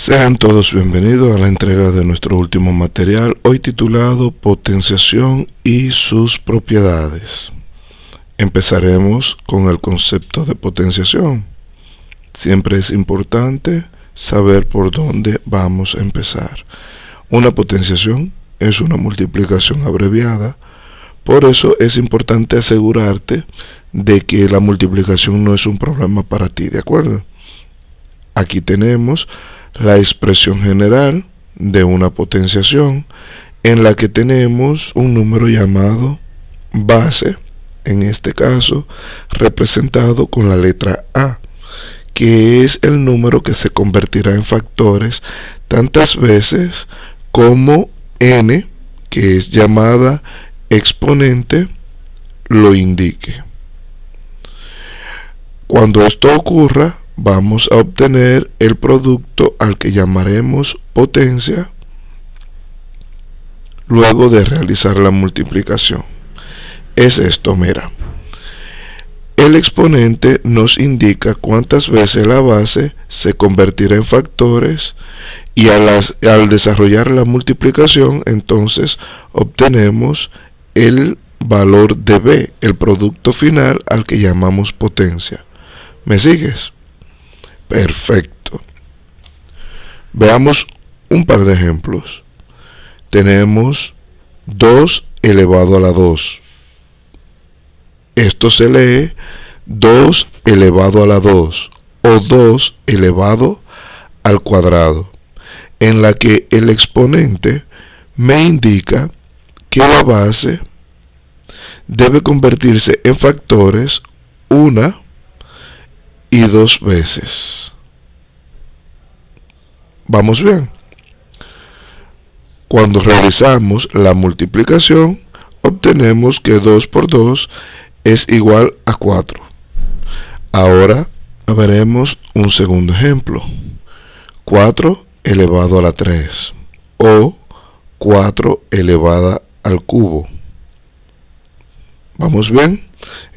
Sean todos bienvenidos a la entrega de nuestro último material, hoy titulado Potenciación y sus propiedades. Empezaremos con el concepto de potenciación. Siempre es importante saber por dónde vamos a empezar. Una potenciación es una multiplicación abreviada, por eso es importante asegurarte de que la multiplicación no es un problema para ti, ¿de acuerdo? Aquí tenemos la expresión general de una potenciación en la que tenemos un número llamado base, en este caso representado con la letra A, que es el número que se convertirá en factores tantas veces como n, que es llamada exponente, lo indique. Cuando esto ocurra, vamos a obtener el producto al que llamaremos potencia luego de realizar la multiplicación. Es esto, mira. El exponente nos indica cuántas veces la base se convertirá en factores y al desarrollar la multiplicación, entonces obtenemos el valor de B, el producto final al que llamamos potencia. ¿Me sigues? Perfecto. Veamos un par de ejemplos. Tenemos 2 elevado a la 2. Esto se lee 2 elevado a la 2 o 2 elevado al cuadrado, en la que el exponente me indica que la base debe convertirse en factores una y 2 veces. ¿Vamos bien? Cuando realizamos la multiplicación, obtenemos que 2 por 2 es igual a 4. Ahora veremos un segundo ejemplo. 4 elevado a la 3 o 4 elevada al cubo. ¿Vamos bien?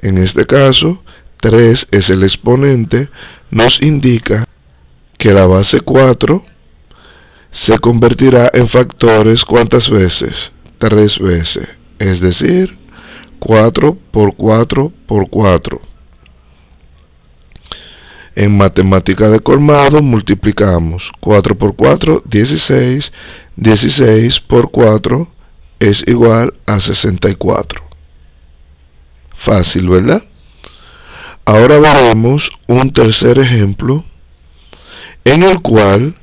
En este caso, 3 es el exponente, nos indica que la base 4 se convertirá en factores ¿cuántas veces? 3 veces, es decir, 4 por 4 por 4. En matemática de colmado multiplicamos 4 por 4, 16, 16 por 4 es igual a 64. Fácil, ¿verdad? Ahora veremos un tercer ejemplo en el cual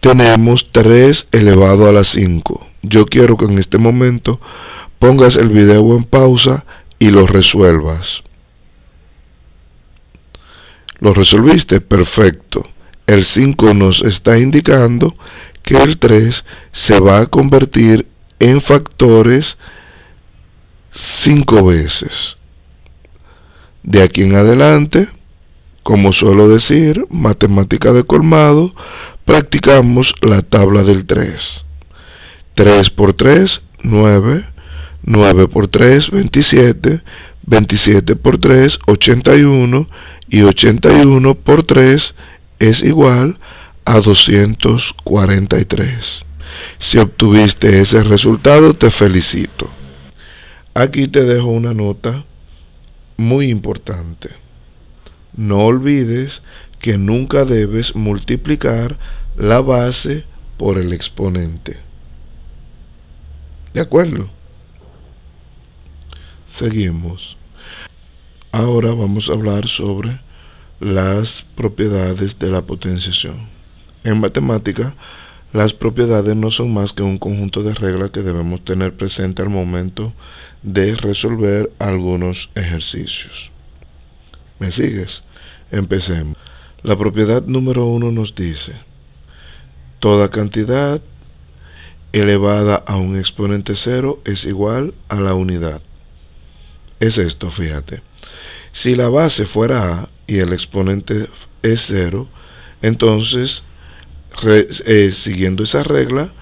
tenemos 3 elevado a la 5. Yo quiero que en este momento pongas el video en pausa y lo resuelvas. ¿Lo resolviste? Perfecto. El 5 nos está indicando que el 3 se va a convertir en factores 5 veces. De aquí en adelante, como suelo decir, matemática de colmado, practicamos la tabla del 3. 3 por 3, 9. 9 por 3, 27. 27 por 3, 81. Y 81 por 3 es igual a 243. Si obtuviste ese resultado, te felicito. Aquí te dejo una nota muy importante. No olvides que nunca debes multiplicar la base por el exponente. ¿De acuerdo? Seguimos. Ahora vamos a hablar sobre las propiedades de la potenciación. En matemática, las propiedades no son más que un conjunto de reglas que debemos tener presente al momento de resolver algunos ejercicios. ¿Me sigues? Empecemos. La propiedad número 1 nos dice: toda cantidad elevada a un exponente 0 es igual a la unidad. Es esto, fíjate. Si la base fuera A y el exponente es 0, entonces, siguiendo esa regla,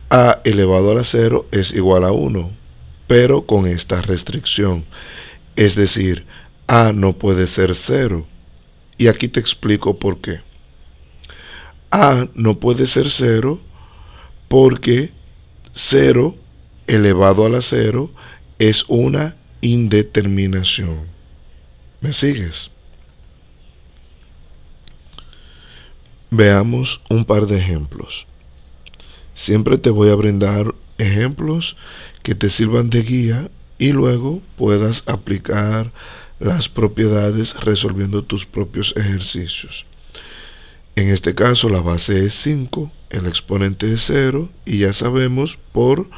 A elevado a la 0 es igual a 1, pero con esta restricción. Es decir, A no puede ser 0. Y aquí te explico por qué. A no puede ser 0 porque 0 elevado a la 0 es una indeterminación. ¿Me sigues? Veamos un par de ejemplos. Siempre te voy a brindar ejemplos que te sirvan de guía y luego puedas aplicar las propiedades resolviendo tus propios ejercicios. En este caso la base es 5, el exponente es 0 y ya sabemos por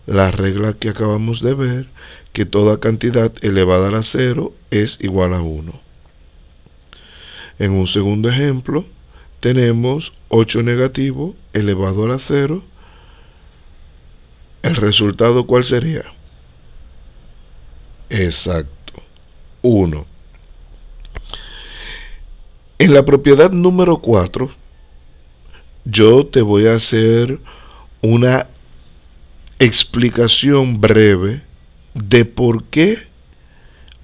la regla que acabamos de ver que toda cantidad elevada a la 0 es igual a 1. En un segundo ejemplo tenemos 8 negativo elevado a la 0. ¿El resultado cuál sería? Exacto, 1. En la propiedad número 4, yo te voy a hacer una explicación breve de por qué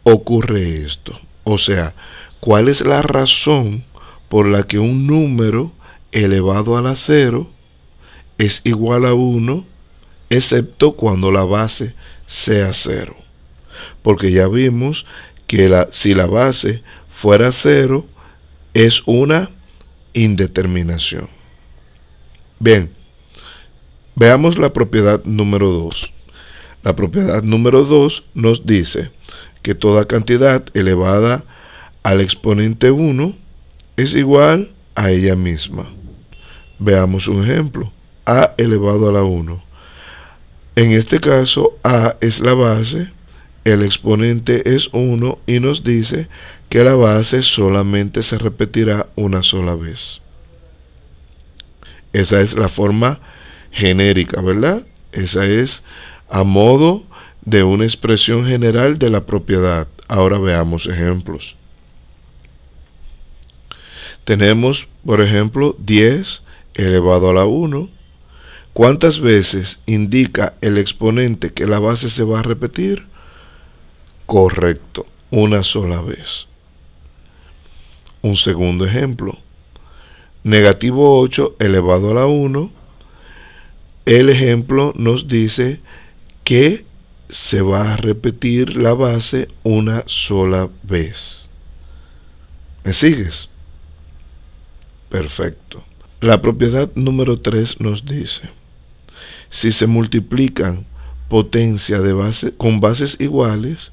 ocurre esto. O sea, cuál es la razón por la que un número elevado a la 0 es igual a 1, excepto cuando la base sea 0. Porque ya vimos que si la base fuera 0, es una indeterminación. Bien, veamos la propiedad número 2. La propiedad número 2 nos dice que toda cantidad elevada al exponente 1 es igual a ella misma. Veamos un ejemplo. A elevado a la 1. En este caso, A es la base, el exponente es 1 y nos dice que la base solamente se repetirá una sola vez. Esa es la forma genérica, ¿verdad? Esa es a modo de una expresión general de la propiedad. Ahora veamos ejemplos. Tenemos, por ejemplo, 10 elevado a la 1. ¿Cuántas veces indica el exponente que la base se va a repetir? Correcto, una sola vez. Un segundo ejemplo. Negativo 8 elevado a la 1. El ejemplo nos dice que se va a repetir la base una sola vez. ¿Me sigues? Perfecto. La propiedad número 3 nos dice: si se multiplican potencia de base con bases iguales,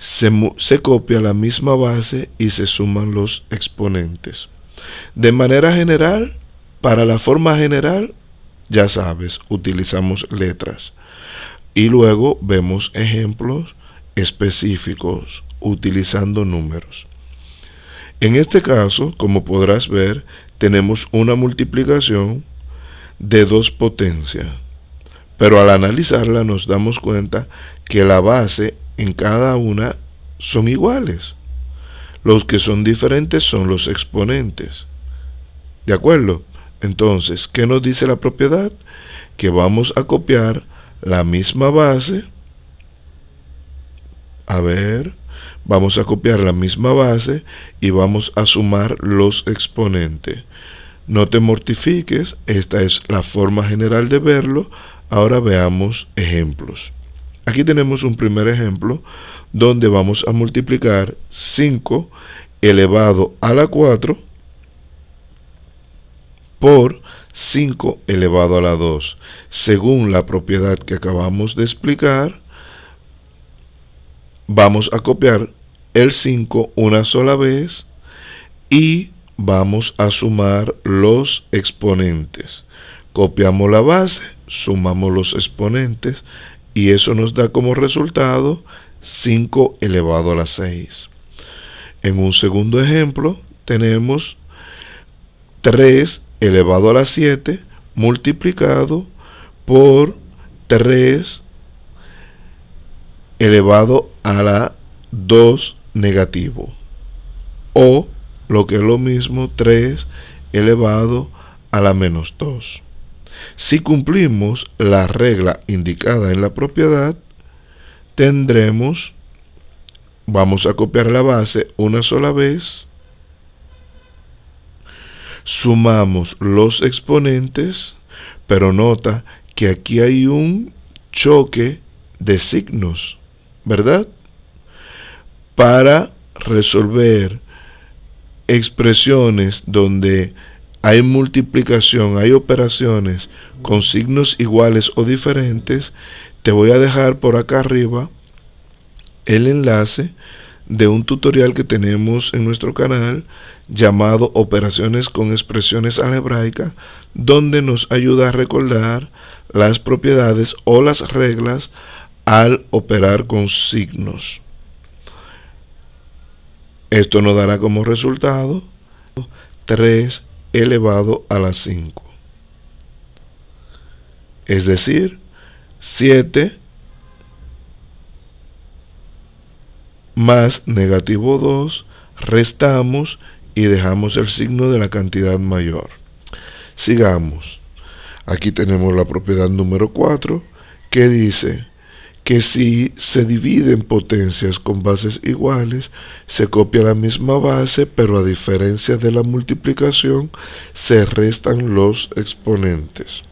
se copia la misma base y se suman los exponentes. De manera general, para la forma general, ya sabes, utilizamos letras. Y luego vemos ejemplos específicos utilizando números. En este caso, como podrás ver, tenemos una multiplicación de 2 potencias. Pero al analizarla nos damos cuenta que la base en cada una son iguales. Los que son diferentes son los exponentes. ¿De acuerdo? Entonces, ¿qué nos dice la propiedad? Que vamos a copiar la misma base. Vamos a copiar la misma base y vamos a sumar los exponentes. No te mortifiques, esta es la forma general de verlo. Ahora veamos ejemplos. Aquí tenemos un primer ejemplo donde vamos a multiplicar 5 elevado a la 4 por 5 elevado a la 2. Según la propiedad que acabamos de explicar, vamos a copiar el 5 una sola vez y vamos a sumar los exponentes. Copiamos la base, sumamos los exponentes y eso nos da como resultado 5 elevado a la 6. En un segundo ejemplo tenemos 3 elevado a la 7 multiplicado por 3 elevado a la 2 negativo, o lo que es lo mismo, 3 elevado a la menos 2. Si cumplimos la regla indicada en la propiedad, vamos a copiar la base una sola vez, Sumamos los exponentes, pero nota que aquí hay un choque de signos, ¿verdad? Para resolver expresiones donde hay multiplicación, hay operaciones con signos iguales o diferentes, te voy a dejar por acá arriba el enlace de un tutorial que tenemos en nuestro canal llamado Operaciones con expresiones algebraicas, donde nos ayuda a recordar las propiedades o las reglas al operar con signos. Esto nos dará como resultado 3 elevado a la 5. Es decir, 7 más negativo 2, restamos y dejamos el signo de la cantidad mayor. Sigamos. Aquí tenemos la propiedad número 4, que dice que si se dividen potencias con bases iguales, se copia la misma base, pero a diferencia de la multiplicación, se restan los exponentes.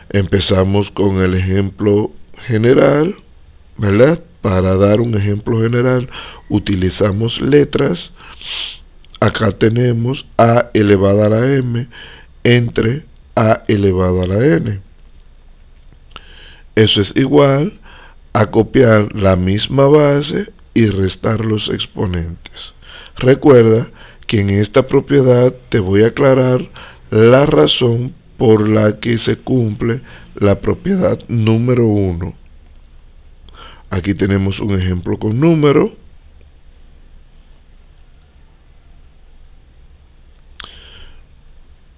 Empezamos con el ejemplo general, ¿verdad? Para dar un ejemplo general, utilizamos letras. Acá tenemos a elevada a la m entre a elevada a la n. Eso es igual a copiar la misma base y restar los exponentes. Recuerda que en esta propiedad te voy a aclarar la razón por la que se cumple la propiedad número 1. Aquí tenemos un ejemplo con número.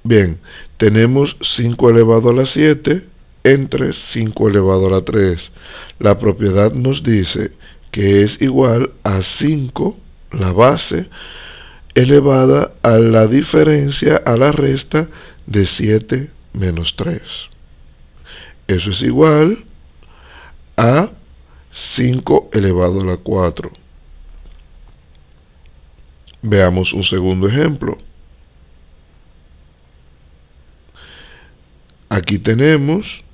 Bien, tenemos 5 elevado a la 7 entre 5 elevado a la 3. La propiedad nos dice que es igual a 5, la base, elevada a la diferencia, a la resta de 7 menos 3. Eso es igual a 5 elevado a la 4. Veamos un segundo ejemplo. Aquí tenemos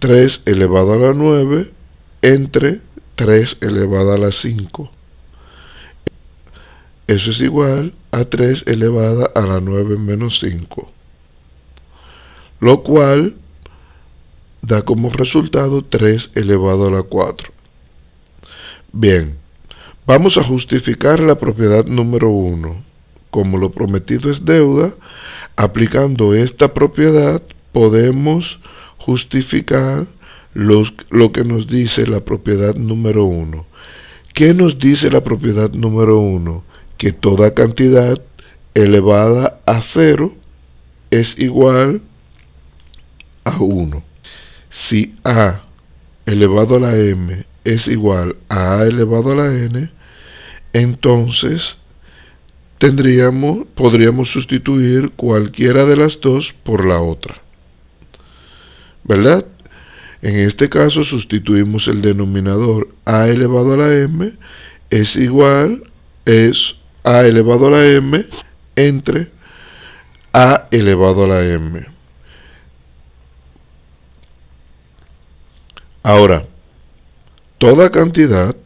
3 elevado a la 9 entre 3 elevado a la 5. Eso es igual a 3 elevada a la 9 menos 5. Lo cual da como resultado 3 elevado a la 4. Bien, vamos a justificar la propiedad número 1. Como lo prometido es deuda, aplicando esta propiedad podemos justificar lo que nos dice la propiedad número 1. ¿Qué nos dice la propiedad número 1? Que toda cantidad elevada a 0 es igual a 1. Si a elevado a la m es igual a elevado a la n, entonces podríamos sustituir cualquiera de las dos por la otra, ¿verdad? En este caso sustituimos el denominador a elevado a la m es a elevado a la m entre a elevado a la m. Ahora, toda cantidad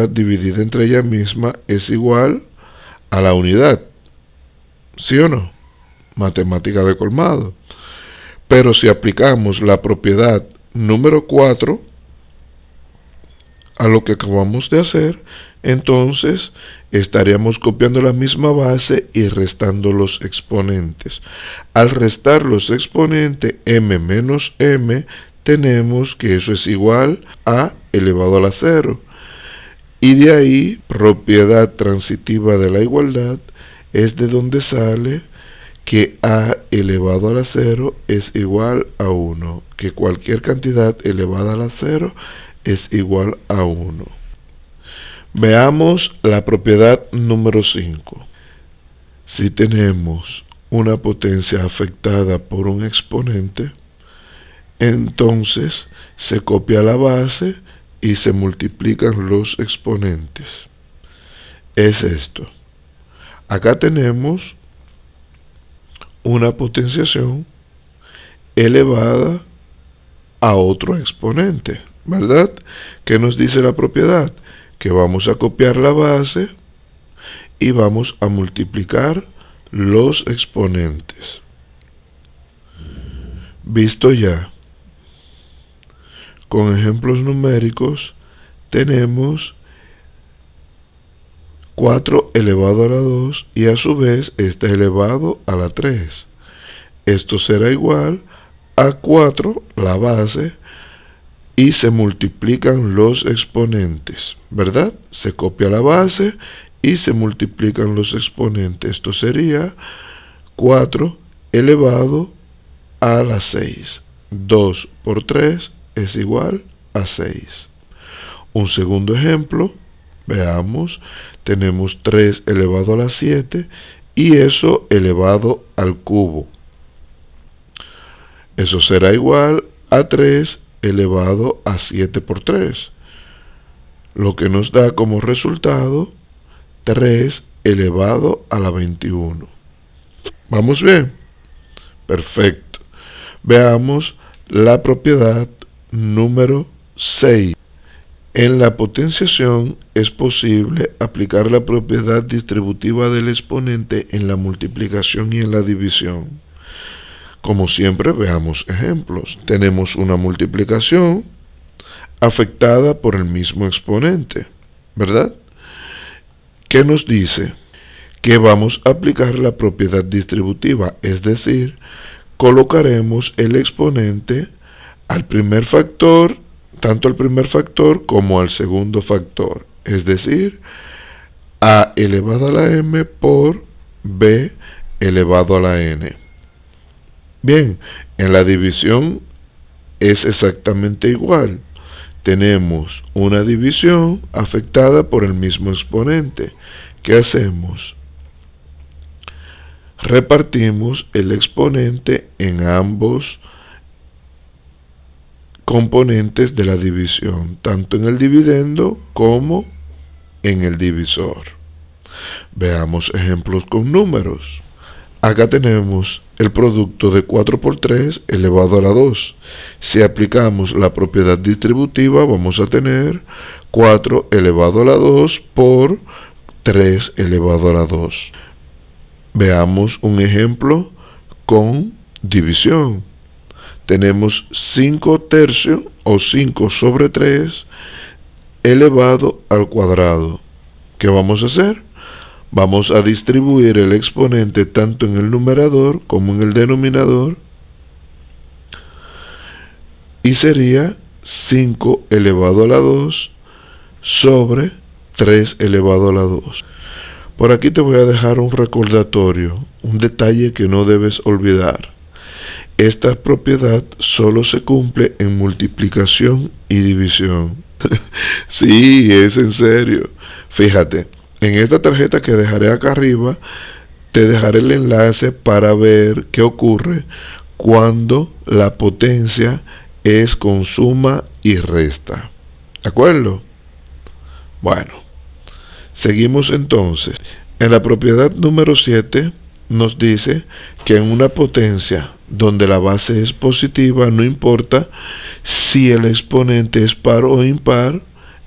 dividida entre ella misma es igual a la unidad, ¿sí o no? Matemática de colmado. Pero si aplicamos la propiedad número 4 a lo que acabamos de hacer, entonces estaríamos copiando la misma base y restando los exponentes. Al restar los exponentes m menos m, tenemos que eso es igual a elevado a la 0. Y de ahí, propiedad transitiva de la igualdad, es de donde sale que a elevado a la 0 es igual a 1, que cualquier cantidad elevada a la 0 es igual a 1. Veamos la propiedad número 5. Si tenemos una potencia afectada por un exponente, entonces se copia la base y se multiplican los exponentes. es esto. Acá tenemos una potenciación elevada a otro exponente, ¿verdad? ¿Qué nos dice la propiedad? Que vamos a copiar la base y vamos a multiplicar los exponentes. Visto ya, con ejemplos numéricos, tenemos 4 elevado a la 2 y a su vez está elevado a la 3. Esto será igual a 4, la base, y se multiplican los exponentes, ¿verdad? Se copia la base y se multiplican los exponentes. Esto sería 4 elevado a la 6. 2 por 3 es igual a 6. Un segundo ejemplo, veamos, tenemos 3 elevado a la 7 y eso elevado al cubo. Eso será igual a 3 elevado a 7 por 3, lo que nos da como resultado 3 elevado a la 21. ¿Vamos bien? Perfecto. Veamos la propiedad número 6. En la potenciación es posible aplicar la propiedad distributiva del exponente en la multiplicación y en la división. Como siempre, veamos ejemplos. Tenemos una multiplicación afectada por el mismo exponente, ¿verdad? ¿Qué nos dice? Que vamos a aplicar la propiedad distributiva, es decir, colocaremos el exponente al primer factor, tanto al primer factor como al segundo factor, es decir, a elevado a la m por b elevado a la n. Bien, en la división es exactamente igual. Tenemos una división afectada por el mismo exponente. ¿Qué hacemos? Repartimos el exponente en ambos componentes de la división, tanto en el dividendo como en el divisor. Veamos ejemplos con números. Acá tenemos el producto de 4 por 3 elevado a la 2. Si aplicamos la propiedad distributiva, vamos a tener 4 elevado a la 2 por 3 elevado a la 2. Veamos un ejemplo con división. Tenemos 5 tercios o 5 sobre 3 elevado al cuadrado. ¿Qué vamos a hacer? Vamos a distribuir el exponente tanto en el numerador como en el denominador y sería 5 elevado a la 2 sobre 3 elevado a la 2. Por aquí te voy a dejar un recordatorio, un detalle que no debes olvidar. Esta propiedad solo se cumple en multiplicación y división. Sí, es en serio. Fíjate. En esta tarjeta que dejaré acá arriba, te dejaré el enlace para ver qué ocurre cuando la potencia es con suma y resta. ¿De acuerdo? Bueno, seguimos entonces. En la propiedad número 7 nos dice que en una potencia donde la base es positiva, no importa si el exponente es par o impar,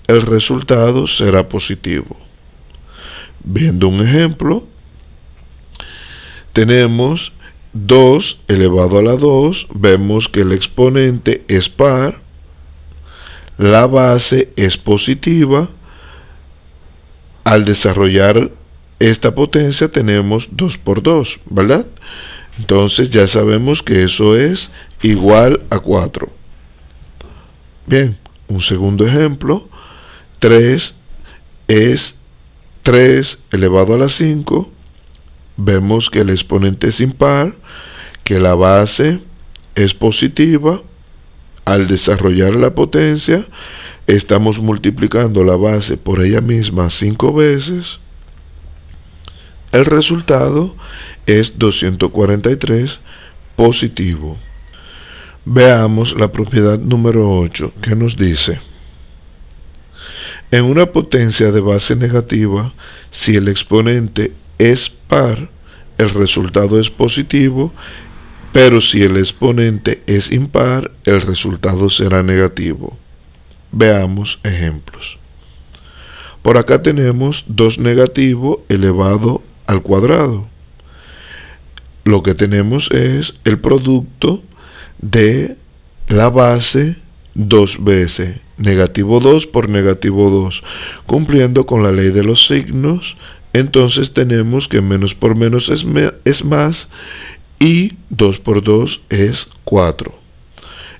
el resultado será positivo. Viendo un ejemplo, tenemos 2 elevado a la 2, vemos que el exponente es par, la base es positiva. Al desarrollar esta potencia tenemos 2 por 2, ¿verdad? Entonces ya sabemos que eso es igual a 4. Bien, un segundo ejemplo, 3 es 3 elevado a la 5, vemos que el exponente es impar, que la base es positiva. Al desarrollar la potencia, estamos multiplicando la base por ella misma 5 veces. El resultado es 243 positivo. Veamos la propiedad número 8, que nos dice: En una potencia de base negativa, si el exponente es par, el resultado es positivo, pero si el exponente es impar, el resultado será negativo. Veamos ejemplos. Por acá tenemos 2 negativo elevado al cuadrado. Lo que tenemos es el producto de la base 2 veces, negativo 2 por negativo 2, cumpliendo con la ley de los signos. Entonces tenemos que menos por menos es más y 2 por 2 es 4.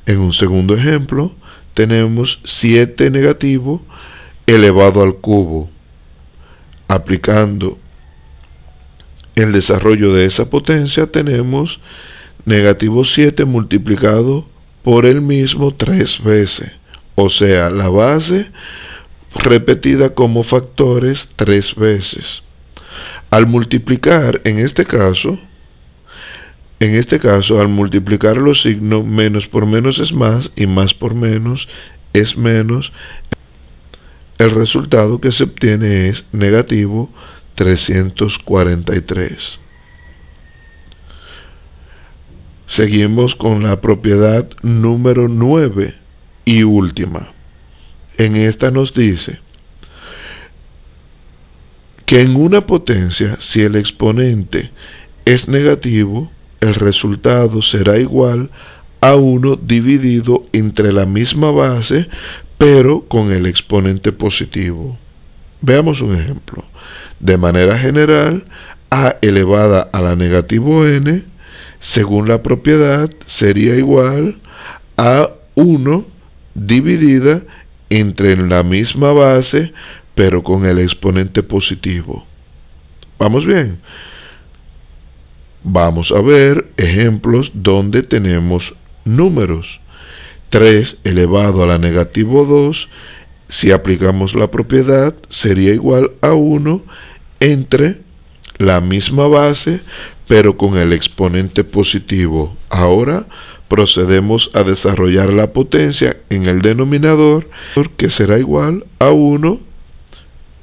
En un segundo ejemplo tenemos 7 negativo elevado al cubo. Aplicando el desarrollo de esa potencia tenemos negativo 7 multiplicado por el mismo 3 veces, o sea, la base repetida como factores 3 veces. Al multiplicar, en este caso, al multiplicar los signos, menos por menos es más y más por menos es menos, el resultado que se obtiene es negativo 343. Seguimos con la propiedad número 9 y última. En esta nos dice que en una potencia, si el exponente es negativo, el resultado será igual a 1 dividido entre la misma base, pero con el exponente positivo. Veamos un ejemplo. De manera general, a elevada a la negativo n, según la propiedad, sería igual a 1 dividida entre la misma base, pero con el exponente positivo. ¿Vamos bien? Vamos a ver ejemplos donde tenemos números. 3 elevado a la negativo 2, si aplicamos la propiedad, sería igual a 1 entre la misma base, pero con el exponente positivo. Ahora procedemos a desarrollar la potencia en el denominador, que será igual a 1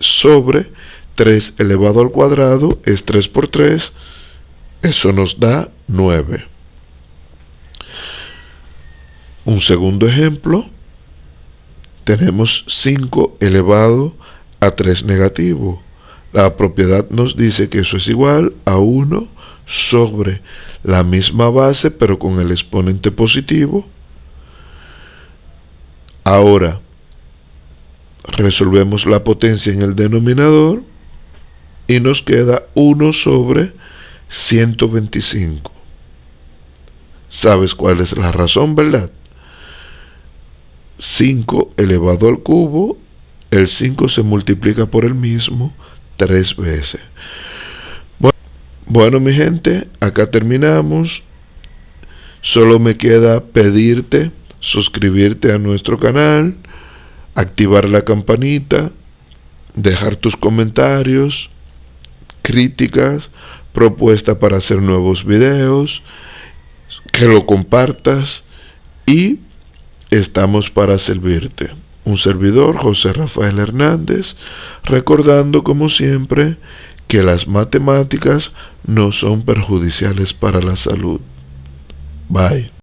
sobre 3 elevado al cuadrado, es 3 por 3, eso nos da 9. Un segundo ejemplo, tenemos 5 elevado a 3 negativo. La propiedad nos dice que eso es igual a 1 sobre la misma base, pero con el exponente positivo. Ahora, resolvemos la potencia en el denominador y nos queda 1 sobre 125. ¿Sabes cuál es la razón, verdad? 5 elevado al cubo, el 5 se multiplica por el mismo 3 veces. Bueno, mi gente, acá terminamos. Solo me queda pedirte suscribirte a nuestro canal, activar la campanita, dejar tus comentarios, críticas, propuestas para hacer nuevos videos, que lo compartas y estamos para servirte. Un servidor, José Rafael Hernández, recordando como siempre que las matemáticas no son perjudiciales para la salud. Bye.